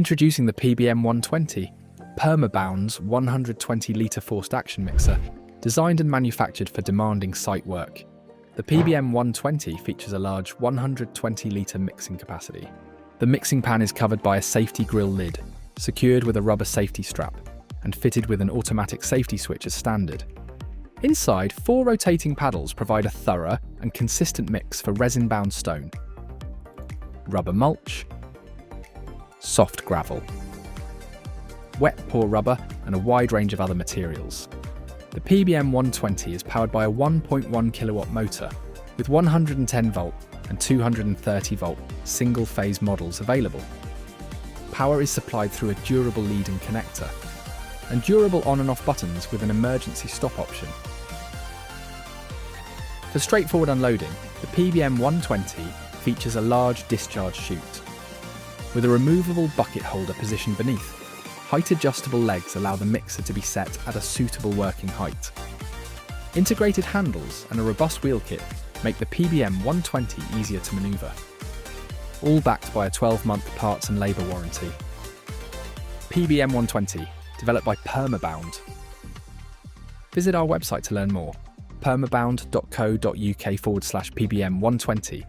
Introducing the PBM120, PERMABOUND's 120 litre forced action mixer, designed and manufactured for demanding site work. The PBM120 features a large 120 litre mixing capacity. The mixing pan is covered by a safety grille lid, secured with a rubber safety strap, and fitted with an automatic safety switch as standard. Inside, 4 rotating paddles provide a thorough and consistent mix for resin-bound stone, rubber mulch, soft gravel, wet pour rubber, and a wide range of other materials. The PBM120 is powered by a 1.1 kilowatt motor with 110 volt and 230 volt single-phase models available. Power is supplied through a durable lead-in connector and durable on and off buttons with an emergency stop option. For straightforward unloading, the PBM120 features a large discharge chute with a removable bucket holder positioned beneath. Height-adjustable legs allow the mixer to be set at a suitable working height. Integrated handles and a robust wheel kit make the PBM120 easier to manoeuvre, all backed by a 12-month parts and labour warranty. PBM120, developed by PermaBound. Visit our website to learn more, permabound.co.uk/PBM120.